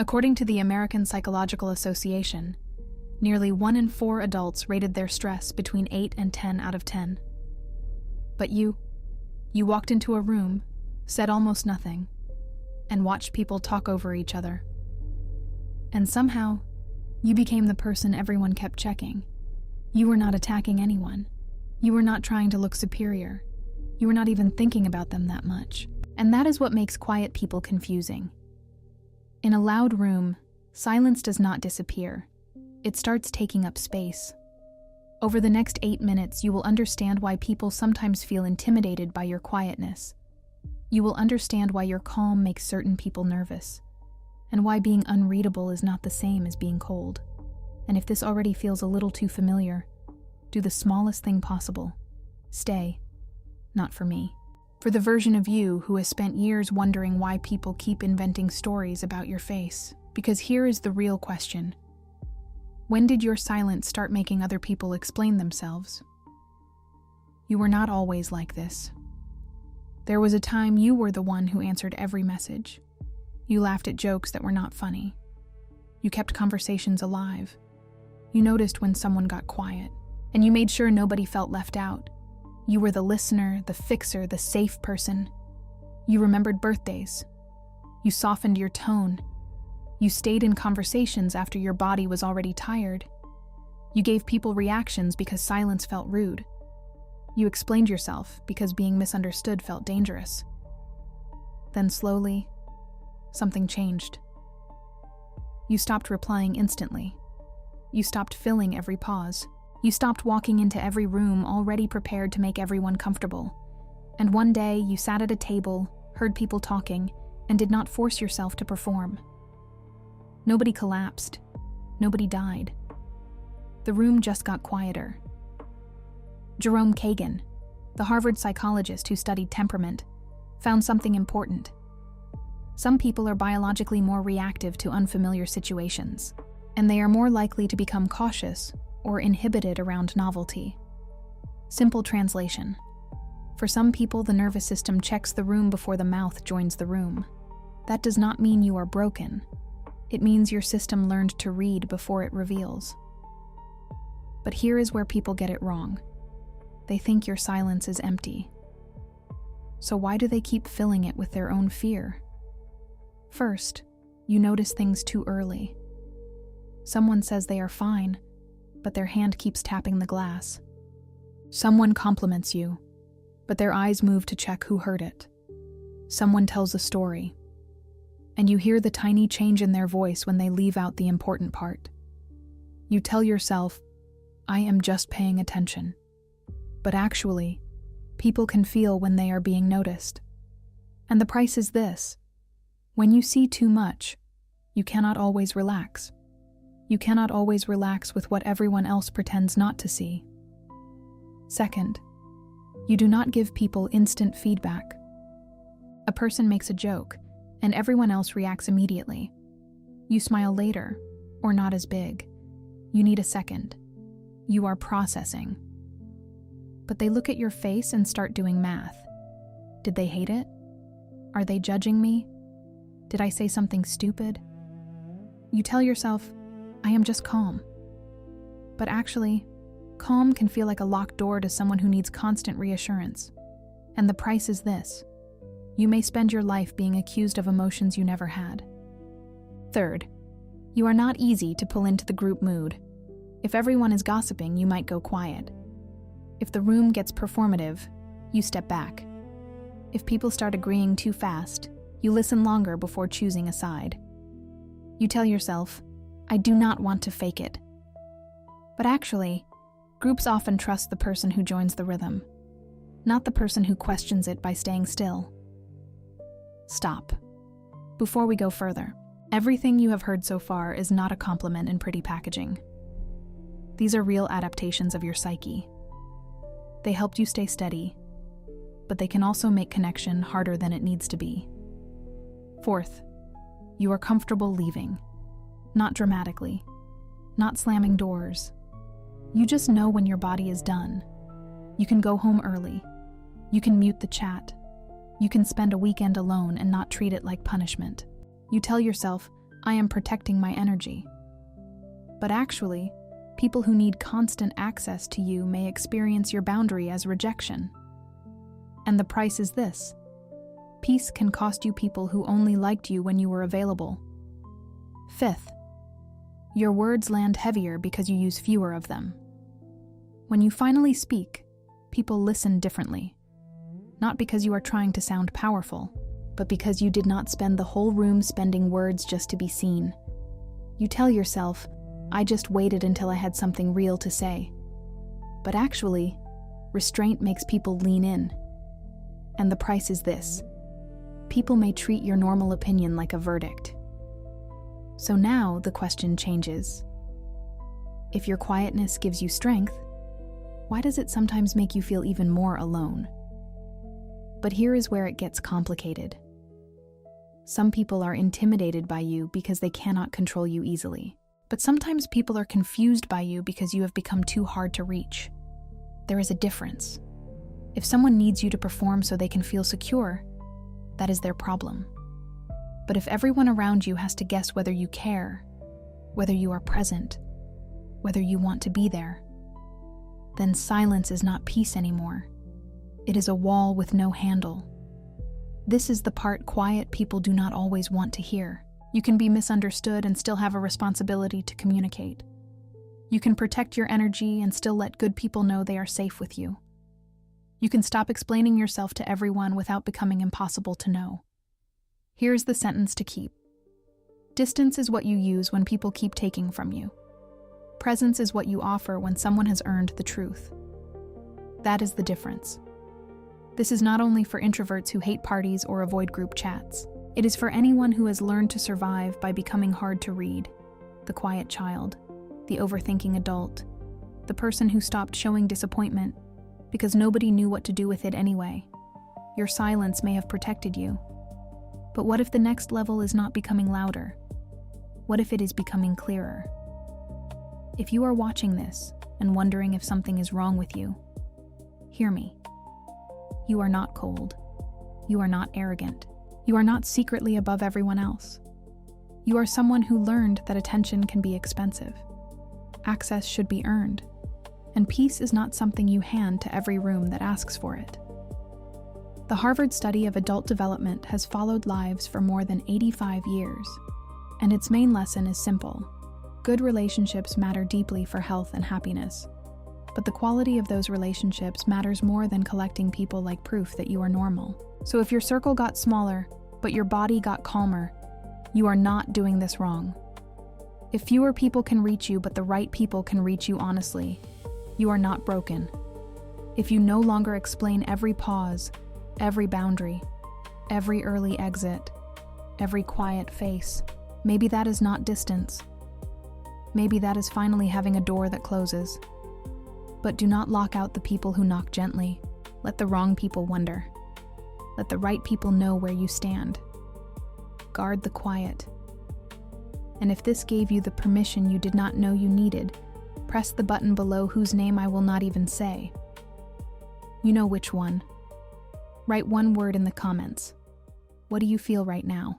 According to the American Psychological Association, nearly 1 in 4 adults rated their stress between 8 and 10 out of 10. But you walked into a room, said almost nothing, and watched people talk over each other. And somehow, you became the person everyone kept checking. You were not attacking anyone. You were not trying to look superior. You were not even thinking about them that much. And that is what makes quiet people confusing. In a loud room, silence does not disappear. It starts taking up space. Over the next 8 minutes, you will understand why people sometimes feel intimidated by your quietness. You will understand why your calm makes certain people nervous, and why being unreadable is not the same as being cold. And if this already feels a little too familiar, do the smallest thing possible. Stay. Not for me. For the version of you who has spent years wondering why people keep inventing stories about your face. Because here is the real question. When did your silence start making other people explain themselves? You were not always like this. There was a time you were the one who answered every message. You laughed at jokes that were not funny. You kept conversations alive. You noticed when someone got quiet, and you made sure nobody felt left out. You were the listener, the fixer, the safe person. You remembered birthdays. You softened your tone. You stayed in conversations after your body was already tired. You gave people reactions because silence felt rude. You explained yourself because being misunderstood felt dangerous. Then slowly, something changed. You stopped replying instantly. You stopped filling every pause. You stopped walking into every room already prepared to make everyone comfortable. And one day, you sat at a table, heard people talking, and did not force yourself to perform. Nobody collapsed. Nobody died. The room just got quieter. Jerome Kagan, the Harvard psychologist who studied temperament, found something important. Some people are biologically more reactive to unfamiliar situations, and they are more likely to become cautious or inhibited around novelty. Simple translation. For some people, the nervous system checks the room before the mouth joins the room. That does not mean you are broken. It means your system learned to read before it reveals. But here is where people get it wrong. They think your silence is empty. So why do they keep filling it with their own fear? First, you notice things too early. Someone says they are fine, but their hand keeps tapping the glass. Someone compliments you, but their eyes move to check who heard it. Someone tells a story, and you hear the tiny change in their voice when they leave out the important part. You tell yourself, I am just paying attention. But actually, people can feel when they are being noticed. And the price is this. When you see too much, you cannot always relax. You cannot always relax with what everyone else pretends not to see. Second, you do not give people instant feedback. A person makes a joke, and everyone else reacts immediately. You smile later, or not as big. You need a second. You are processing. But they look at your face and start doing math. Did they hate it? Are they judging me? Did I say something stupid? You tell yourself, I am just calm. But actually, calm can feel like a locked door to someone who needs constant reassurance. And the price is this. You may spend your life being accused of emotions you never had. Third, you are not easy to pull into the group mood. If everyone is gossiping, you might go quiet. If the room gets performative, you step back. If people start agreeing too fast, you listen longer before choosing a side. You tell yourself, I do not want to fake it. But actually, groups often trust the person who joins the rhythm, not the person who questions it by staying still. Stop. Before we go further, everything you have heard so far is not a compliment in pretty packaging. These are real adaptations of your psyche. They helped you stay steady, but they can also make connection harder than it needs to be. Fourth, you are comfortable leaving. Not dramatically, not slamming doors. You just know when your body is done. You can go home early. You can mute the chat. You can spend a weekend alone and not treat it like punishment. You tell yourself, I am protecting my energy. But actually, people who need constant access to you may experience your boundary as rejection. And the price is this: peace can cost you people who only liked you when you were available. Fifth, your words land heavier because you use fewer of them. When you finally speak, people listen differently. Not because you are trying to sound powerful, but because you did not spend the whole room spending words just to be seen. You tell yourself, I just waited until I had something real to say. But actually, restraint makes people lean in. And the price is this: people may treat your normal opinion like a verdict. So now the question changes. If your quietness gives you strength, why does it sometimes make you feel even more alone? But here is where it gets complicated. Some people are intimidated by you because they cannot control you easily. But sometimes people are confused by you because you have become too hard to reach. There is a difference. If someone needs you to perform so they can feel secure, that is their problem. But if everyone around you has to guess whether you care, whether you are present, whether you want to be there, then silence is not peace anymore. It is a wall with no handle. This is the part quiet people do not always want to hear. You can be misunderstood and still have a responsibility to communicate. You can protect your energy and still let good people know they are safe with you. You can stop explaining yourself to everyone without becoming impossible to know. Here's the sentence to keep. Distance is what you use when people keep taking from you. Presence is what you offer when someone has earned the truth. That is the difference. This is not only for introverts who hate parties or avoid group chats. It is for anyone who has learned to survive by becoming hard to read, the quiet child, the overthinking adult, the person who stopped showing disappointment because nobody knew what to do with it anyway. Your silence may have protected you. But what if the next level is not becoming louder? What if it is becoming clearer? If you are watching this and wondering if something is wrong with you, hear me. You are not cold. You are not arrogant. You are not secretly above everyone else. You are someone who learned that attention can be expensive. Access should be earned. And peace is not something you hand to every room that asks for it. The Harvard study of adult development has followed lives for more than 85 years. And its main lesson is simple. Good relationships matter deeply for health and happiness. But the quality of those relationships matters more than collecting people like proof that you are normal. So if your circle got smaller, but your body got calmer, you are not doing this wrong. If fewer people can reach you, but the right people can reach you honestly, you are not broken. If you no longer explain every pause, every boundary, every early exit, every quiet face, maybe that is not distance. Maybe that is finally having a door that closes. But do not lock out the people who knock gently. Let the wrong people wonder. Let the right people know where you stand. Guard the quiet. And if this gave you the permission you did not know you needed, press the button below whose name I will not even say. You know which one. Write one word in the comments. What do you feel right now?